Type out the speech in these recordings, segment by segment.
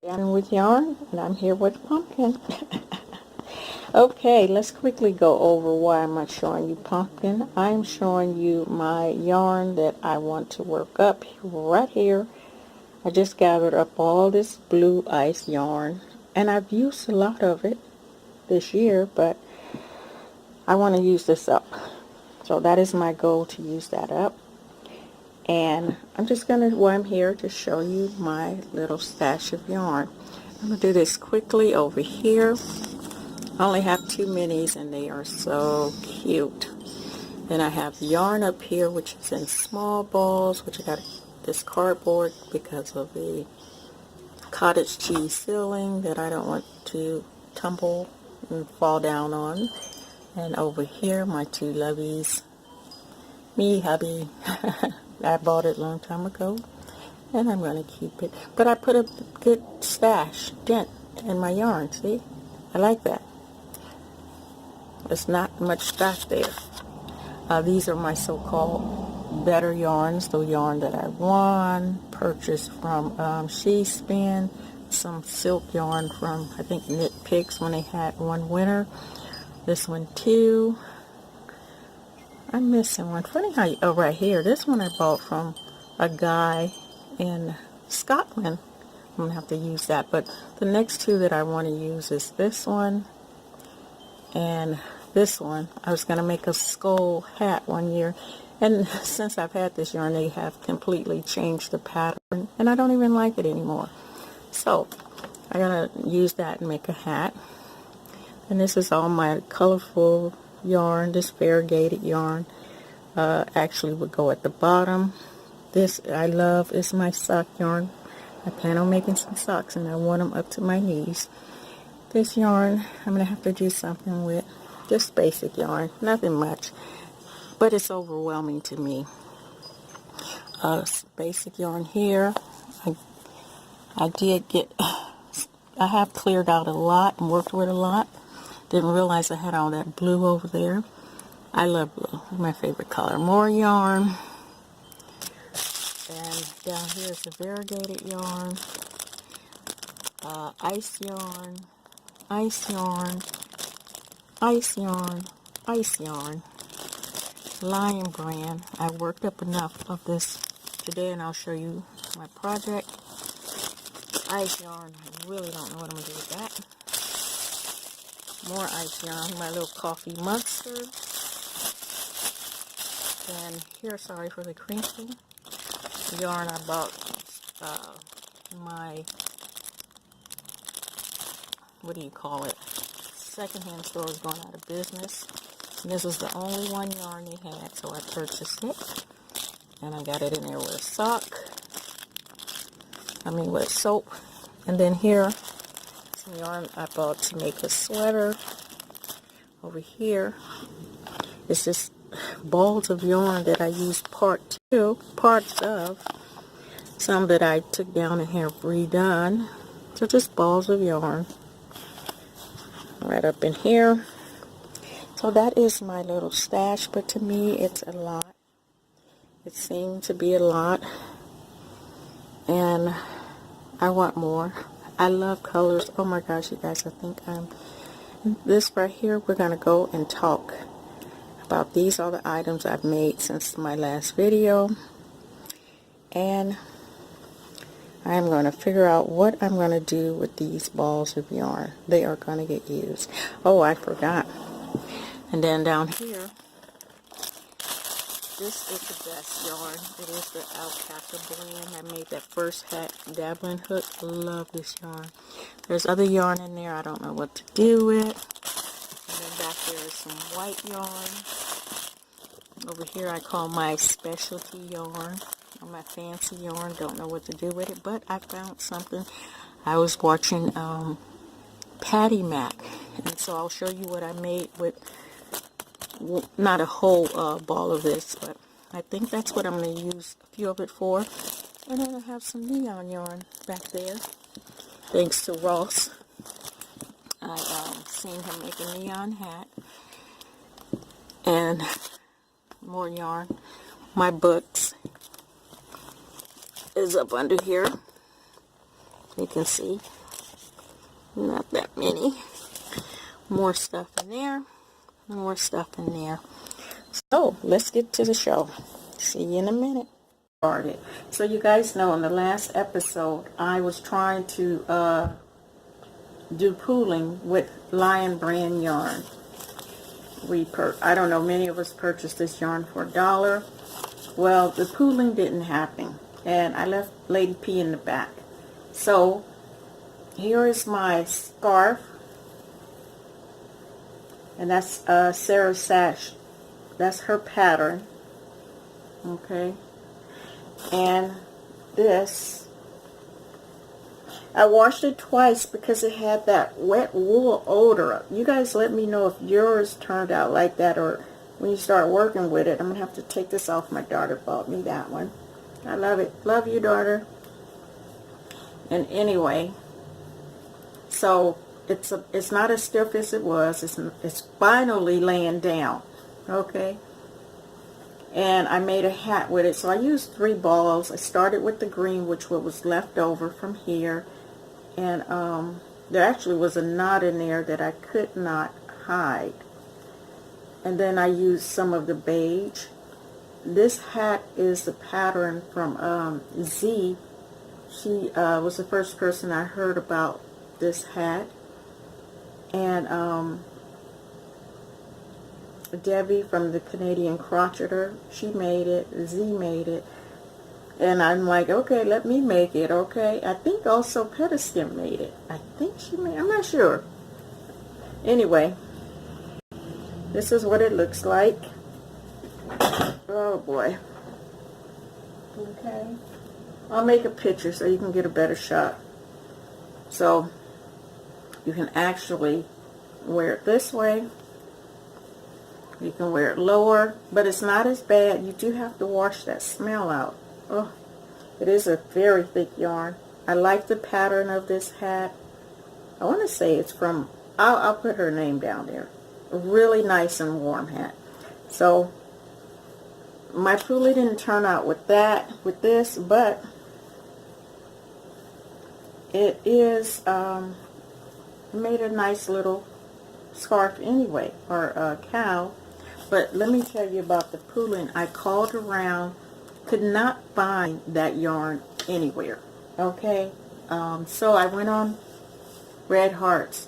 Again with yarn, and I'm here with pumpkin. Okay, let's quickly go over why I'm not showing you pumpkin. I'm showing you my yarn that I want to work up right here. I just gathered up all this blue ice yarn, and I've used a lot of it this year, but I want to use this up. So that is my goal, to use that up. And I'm just going to, while I'm here, to show you my little stash of yarn. I'm going to do this quickly over here. I only have 2 minis and they are so cute. Then I have yarn up here, which is in small balls, which I got this cardboard because of the cottage cheese ceiling that I don't want to tumble and fall down on. And over here, my 2 loveys. Me, hubby. I bought it a long time ago, and I'm going to keep it. But I put a good stash, dent, in my yarn, see? I like that. There's not much stock there. These are my so-called better yarns, the yarn that I won, purchased from She Spin, some silk yarn from, I think, Knit Picks when they had one winter. This one too. I'm missing one. Funny how oh, right here. This one I bought from a guy in Scotland. I'm going to have to use that. But the next 2 that I want to use is this one and this one. I was going to make a skull hat one year. And since I've had this yarn, they have completely changed the pattern. And I don't even like it anymore. So I'm going to use that and make a hat. And this is all my colorful yarn. This variegated yarn actually would go at the bottom. This I love is my sock yarn. I plan on making some socks, and I want them up to my knees. This yarn I'm going to have to do something with. Just basic yarn, nothing much, but it's overwhelming to me. Basic yarn here. I have cleared out a lot and worked with a lot. Didn't realize I had all that blue over there. I love blue. It's my favorite color. More yarn. And down here is the variegated yarn. Ice yarn. Ice yarn. Ice yarn. Ice yarn. Lion brand. I worked up enough of this today, and I'll show you my project. Ice yarn. I really don't know what I'm going to do with that. More ice yarn, my little coffee mustard. And here, sorry for the crinkle, yarn I bought my, what do you call it, secondhand store is going out of business. And this was the only one yarn they had, so I purchased it. And I got it in there with a sock, with soap. And then here, some yarn I bought to make a sweater. Over here is just balls of yarn that I used parts of. Some that I took down and have redone. So just balls of yarn right up in here. So that is my little stash, but to me it's a lot. It seemed to be a lot, and I want more. I love colors. Oh my gosh, you guys, I think this right here, we're going to go and talk about these are the items I've made since my last video, and I'm going to figure out what I'm going to do with these balls of yarn. They are going to get used. Oh, I forgot. And then down here, this is the best yarn. It is the Alpaca blend. I made that first hat dabbling hook. Love this yarn. There's other yarn in there I don't know what to do with. And then back there is some white yarn. Over here I call my specialty yarn, or my fancy yarn. Don't know what to do with it, but I found something. I was watching Patti Knit, and so I'll show you what I made with, not a whole ball of this, but I think that's what I'm going to use a few of it for. And then I have some neon yarn back there, thanks to Ross. I seen him make a neon hat. And more yarn. My books is up under here. You can see not that many. More stuff in there, more stuff in there. So let's get to the show. See you in a minute. Started. So you guys know in the last episode I was trying to do pooling with Lion brand yarn. I don't know, many of us purchased this yarn for $1. Well, the pooling didn't happen, and I left Lady P in the back. So here is my scarf, and that's Sara's Sach. That's her pattern. Okay, and this, I washed it twice because it had that wet wool odor. You guys let me know if yours turned out like that, or when you start working with it. I'm gonna have to take this off. My daughter bought me that one. I love it. Love you, daughter. And anyway, so it's not as stiff as it was. It's finally laying down. Okay. And I made a hat with it. So I used 3 balls. I started with the green, which was left over from here. And there actually was a knot in there that I could not hide. And then I used some of the beige. This hat is the pattern from Z. She was the first person I heard about this hat. And Debbie from the Canadian Crocheter, she made it. Z made it. And I'm like, okay, let me make it, okay? I think also Patti made it. I think she made it. I'm not sure. Anyway, this is what it looks like. Oh, boy. Okay. I'll make a picture so you can get a better shot. So, you can actually wear it this way. You can wear it lower, but it's not as bad. You do have to wash that smell out. Oh, it is a very thick yarn. I like the pattern of this hat. I want to say it's from, I'll put her name down there. A really nice and warm hat. So, my poolie didn't turn out with this, but it is, made a nice little scarf anyway, or a cowl. But let me tell you about the pooling. I called around, could not find that yarn anywhere. Okay, so I went on Red Hearts,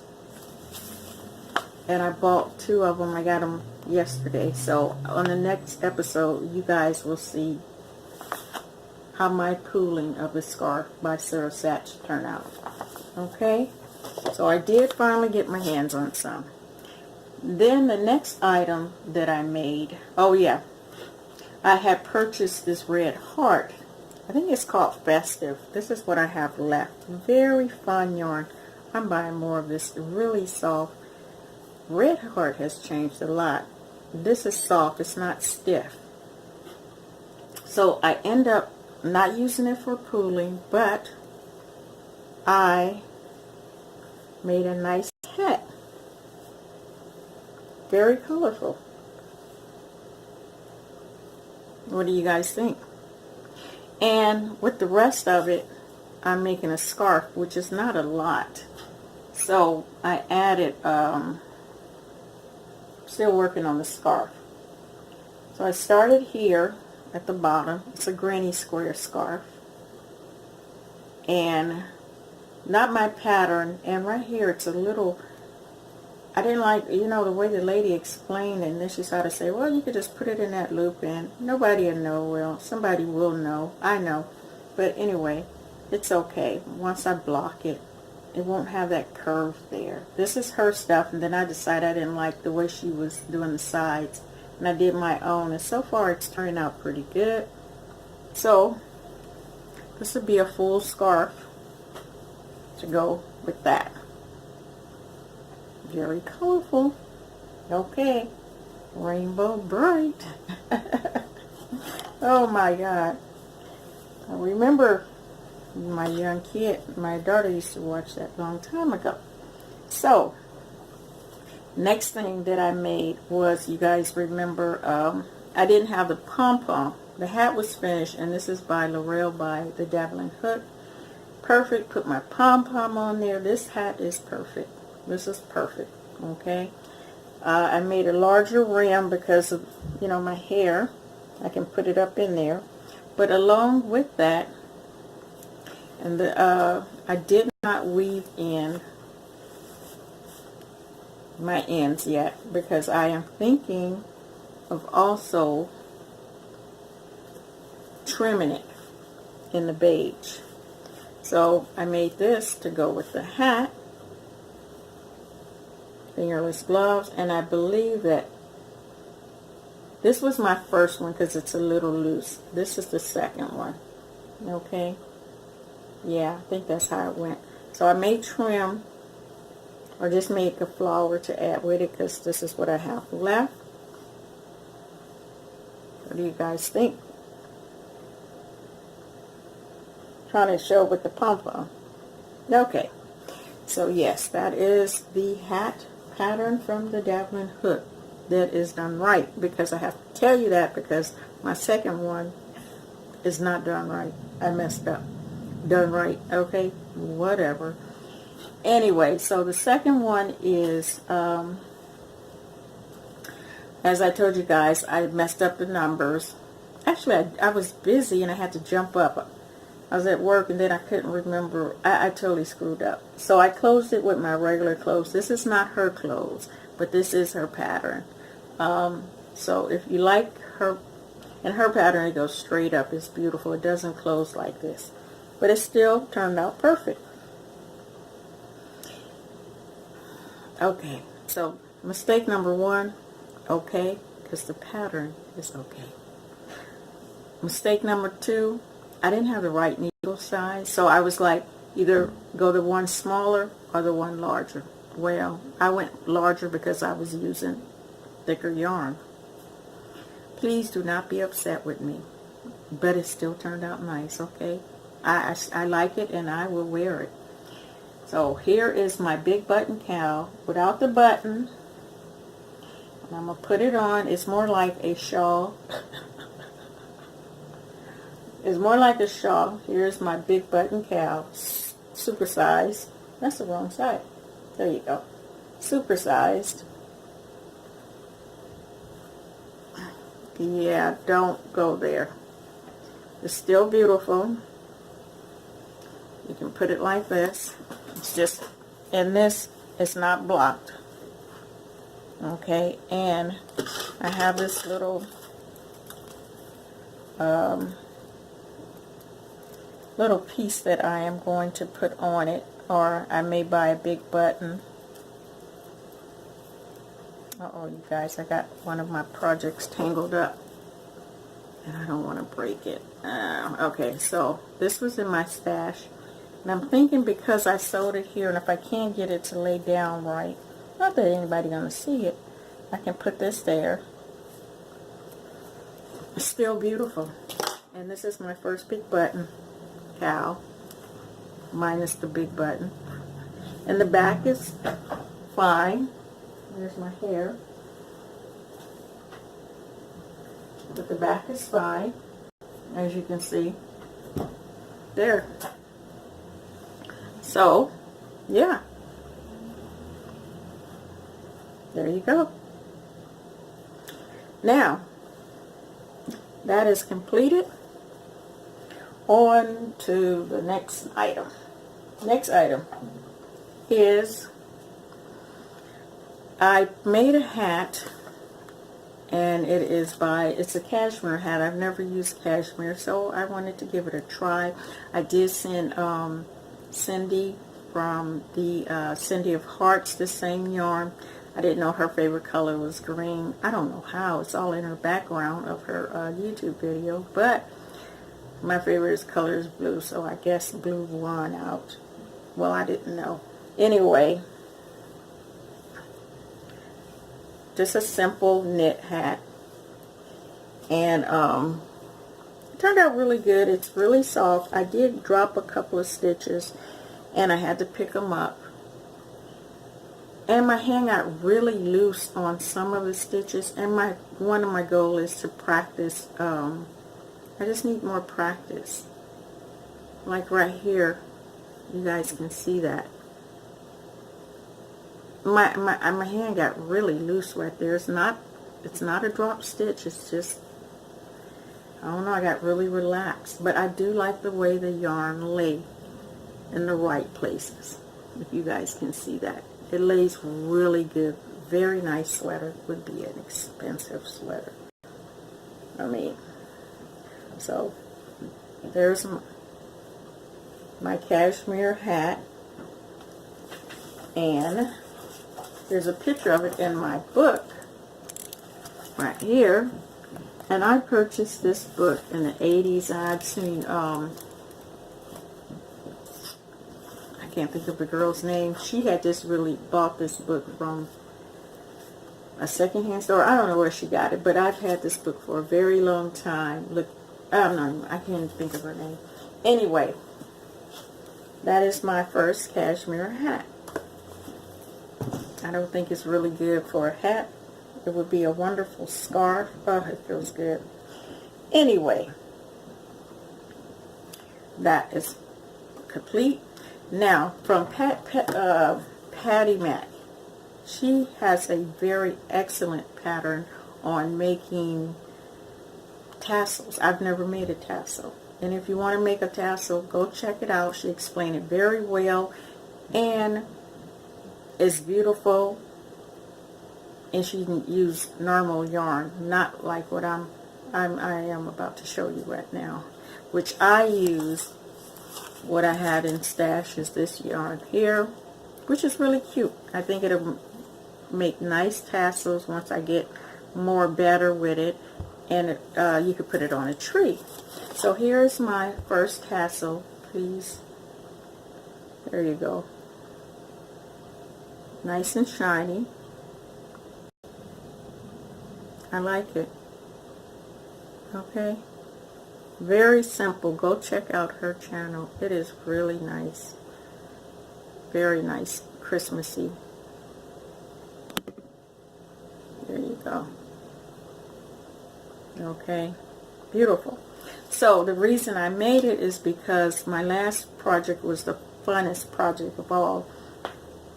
and I bought 2 of them. I got them yesterday. So on the next episode, you guys will see how my pooling of the scarf by Sara Sach turned out. Okay, so I did finally get my hands on some. Then the next item that I made, oh yeah, I had purchased this red heart. I think it's called Festive. This is what I have left. Very fun yarn. I'm buying more of this. Really soft. Red heart has changed a lot. This is soft. It's not stiff. So I end up not using it for pooling, but I made a nice hat. Very colorful. What do you guys think? And with the rest of it, I'm making a scarf, which is not a lot. So I added, still working on the scarf. So I started here at the bottom. It's a granny square scarf. And not my pattern. And right here, it's a little, I didn't like, you know, the way the lady explained, and then she started to say, well, you could just put it in that loop, and nobody will know. Well, somebody will know. I know. But anyway, it's okay. Once I block it, it won't have that curve there. This is her stuff, and then I decided I didn't like the way she was doing the sides, and I did my own, and so far it's turning out pretty good. So, this would be a full scarf to go with that. Very colorful. Okay. Rainbow Bright. Oh my God. I remember my young kid, my daughter used to watch that a long time ago. So, next thing that I made was, you guys remember, I didn't have the pom-pom. The hat was finished, and this is by L'Oreal by the Dabbling hook. perfect. Put my pom-pom on there. This hat is perfect. This is perfect. Okay. I made a larger rim because of, you know, my hair. I can put it up in there. But along with that, and I did not weave in my ends yet because I am thinking of also trimming it in the beige. So I made this to go with the hat, fingerless gloves, and I believe that this was my first one because it's a little loose. This is the second one. Okay, yeah, I think that's how it went. So I may trim or just make a flower to add with it because this is what I have left. What do you guys think? Trying to show with the pom-pom. Okay, so yes, that is the hat pattern from the Dabbling hook that is done right, because I have to tell you that because my second one is not done right. I messed up. Done right. Okay, whatever. Anyway, so the second one is, as I told you guys, I messed up the numbers. Actually, I was busy and I had to jump up. I was at work and then I couldn't remember. I totally screwed up. So I closed it with my regular clothes. This is not her clothes, but this is her pattern. So if you like her, and her pattern, it goes straight up. It's beautiful. It doesn't close like this, but it still turned out perfect. Okay, so mistake number one, okay, because the pattern is okay. Mistake number two, I didn't have the right needle size, so I was like, either go the one smaller or the one larger. Well, I went larger because I was using thicker yarn. Please do not be upset with me, but it still turned out nice, okay? I like it and I will wear it. So here is my big button cowl without the button. And I'm going to put it on. It's more like a shawl. It's more like a shawl. Here's my big button cowl. Supersized. That's the wrong side. There you go. Supersized. Yeah, don't go there. It's still beautiful. You can put it like this. It's just, and this is not blocked. Okay, and I have this little little piece that I am going to put on it, or I may buy a big button. Uh-oh, you guys, I got one of my projects tangled up and I don't want to break it. Okay, so this was in my stash. And I'm thinking because I sewed it here, and if I can't get it to lay down right, not that anybody gonna see it, I can put this there. It's still beautiful. And this is my first big button cowl, minus the big button. And the back is fine. There's my hair. But the back is fine, as you can see. There. So, yeah. There you go. Now, that is completed. On to the next item. Next item is, I made a hat, and it's a cashmere hat. I've never used cashmere, so I wanted to give it a try. I did send Cindy from the Cindy of Hearts the same yarn. I didn't know her favorite color was green. I don't know how. It's all in her background of her YouTube video, but my favorite color is blue, so I guess blue won out. Well, I didn't know. Anyway, just a simple knit hat, and it turned out really good. It's really soft. I did drop a couple of stitches and I had to pick them up, and my hand got really loose on some of the stitches, and one of my goals is to practice. I just need more practice, like right here. You guys can see that. My hand got really loose right there. It's not a drop stitch. It's just, I don't know, I got really relaxed. But I do like the way the yarn lay in the right places. If you guys can see that. It lays really good. Very nice sweater. Would be an expensive sweater. I mean, so there's my cashmere hat. And there's a picture of it in my book right here. And I purchased this book in the 80s. I'd seen, I can't think of the girl's name. She had just really bought this book from a secondhand store. I don't know where she got it, but I've had this book for a very long time. Look, I don't know, I can't think of her name. Anyway, that is my first cashmere hat. I don't think it's really good for a hat. It would be a wonderful scarf. Oh, it feels good. Anyway, that is complete. Now, from Patti Knit. She has a very excellent pattern on making tassels. I've never made a tassel. And if you want to make a tassel, go check it out. She explained it very well. And it's beautiful. And she can use normal yarn, not like what I am about to show you right now. Which I use, what I had in stash is this yarn here, which is really cute. I think it'll make nice tassels once I get more better with it. And you could put it on a tree. So here's my first tassel. Please. There you go. Nice and shiny. I like it. Okay. Very simple. Go check out her channel. It is really nice. Very nice. Christmassy. There you go. Okay. Beautiful. So the reason I made it is because my last project was the funnest project of all.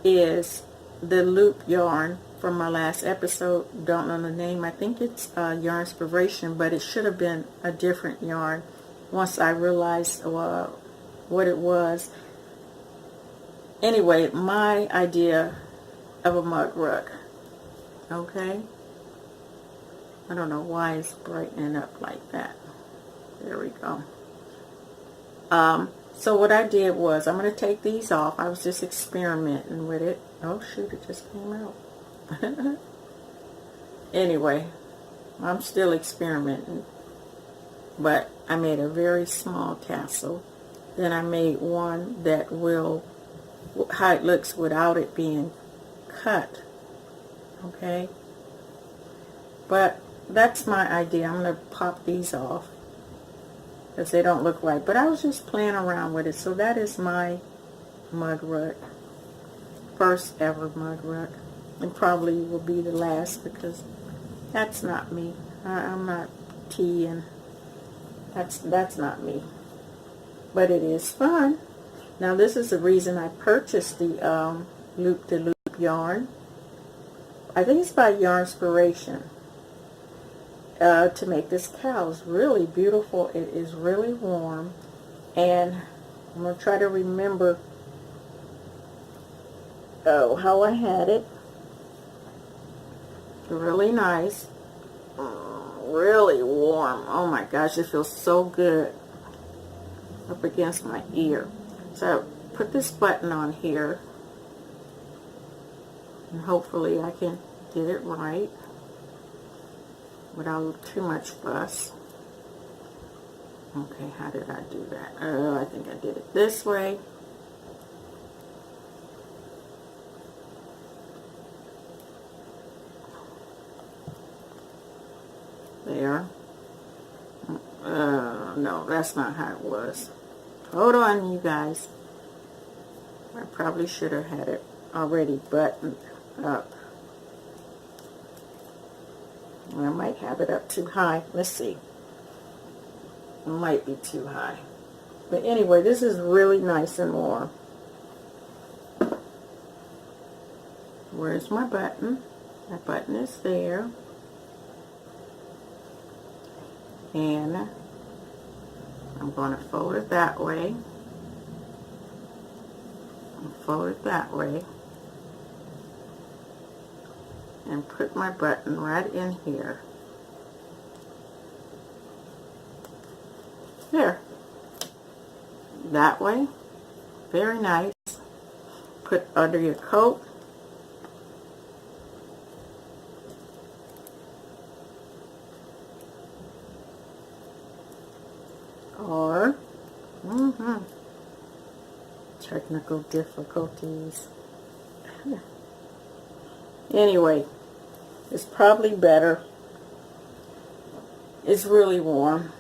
Is the loop yarn from my last episode. Don't know the name. I think it's Yarn Inspiration, but it should have been a different yarn once I realized what it was. Anyway, my idea of a mug rug. Okay. I don't know why it's brightening up like that. There we go. So what I did was, I'm going to take these off. I was just experimenting with it. Oh shoot, it just came out. Anyway, I'm still experimenting. But I made a very small tassel. Then I made one that will, how it looks without it being cut. Okay. But that's my idea. I'm going to pop these off because they don't look right. But I was just playing around with it. So that is my mug rug. First ever mug rug. And probably will be the last because that's not me. I'm not tea, and that's not me. But it is fun. Now this is the reason I purchased the loop-de-loop yarn. I think it's by Yarn Inspiration. To make this cowl. Is really beautiful. It is really warm, and I'm going to try to remember how I had it. Really nice. Really warm. Oh my gosh, it feels so good up against my ear. So I put this button on here, and hopefully I can get it right without too much fuss. Okay, how did I do that? Oh, I think I did it this way. There. No, that's not how it was. Hold on, you guys. I probably should have had it already buttoned up. I might have it up too high. Let's see. It might be too high. But anyway, this is really nice and warm. where's my button? My button is there. And I'm going to fold it that way. And fold it that way. And put my button right in here. There. That way. Very nice. Put under your coat. Or, technical difficulties. Anyway, it's probably better. It's really warm.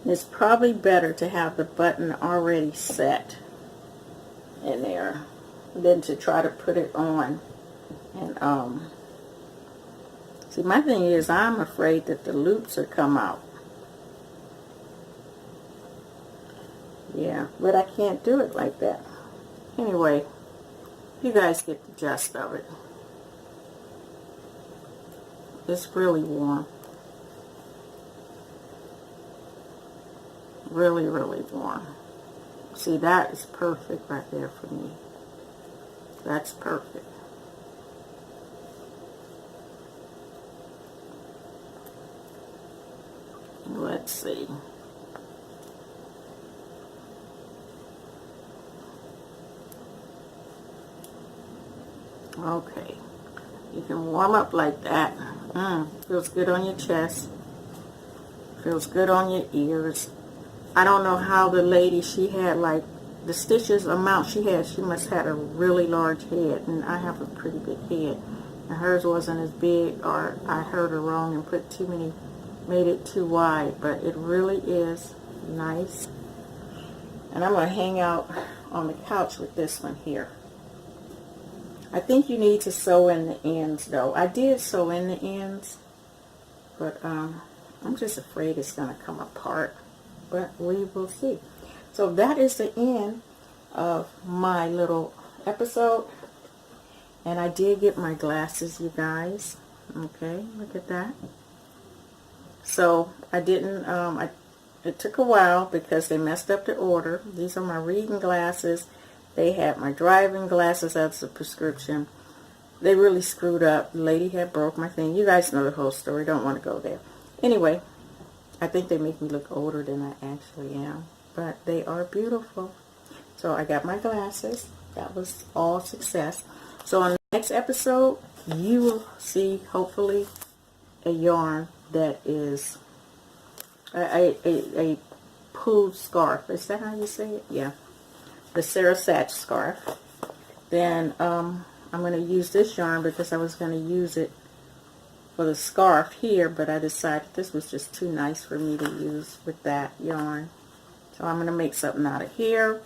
It's probably better to have the button already set in there than to try to put it on. And see, my thing is I'm afraid that the loops will come out. Yeah, but I can't do it like that. Anyway, you guys get the gist of it. It's really warm. Really, really warm. See, that is perfect right there for me. That's perfect. Let's see. Okay. You can warm up like that. Feels good on your chest. Feels good on your ears. I don't know how the lady, she had like the stitches amount she had. She must have had a really large head, and I have a pretty big head. And hers wasn't as big, or I heard her wrong and put too many, made it too wide. But it really is nice. And I'm going to hang out on the couch with this one here. I think you need to sew in the ends though. I did sew in the ends, but I'm just afraid it's going to come apart. But we will see. So that is the end of my little episode. And I did get my glasses, you guys. Okay, look at that. So I didn't, it took a while because they messed up the order. These are my reading glasses. They had my driving glasses as a prescription. They really screwed up. The lady had broke my thing. You guys know the whole story. Don't want to go there. Anyway, I think they make me look older than I actually am. But they are beautiful. So I got my glasses. That was all success. So on the next episode, you will see, hopefully, a yarn that is a pooled scarf. Is that how you say it? Yeah. The Sach scarf. Then I'm going to use this yarn because I was going to use it for the scarf here, but I decided this was just too nice for me to use with that yarn. So I'm going to make something out of here.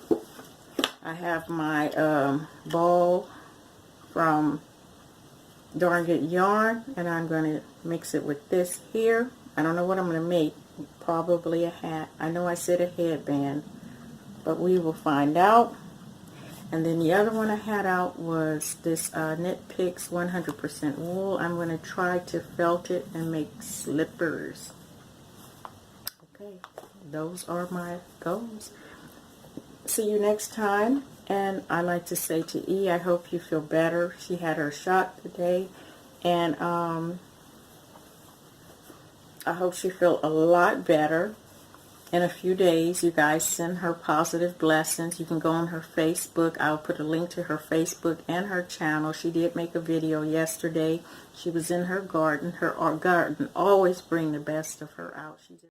I have my ball from Darn Good Yarn, and I'm going to mix it with this here. I don't know what I'm going to make. Probably a hat. I know I said a headband, but we will find out. And then the other one I had out was this Knit Picks 100% wool. I'm going to try to felt it and make slippers. Okay, those are my goals. See you next time. And I like to say to E, I hope you feel better. She had her shot today, and I hope she feels a lot better. In a few days, you guys send her positive blessings. You can go on her Facebook. I'll put a link to her Facebook and her channel. She did make a video yesterday. She was in her garden. Her garden always brings the best of her out. She just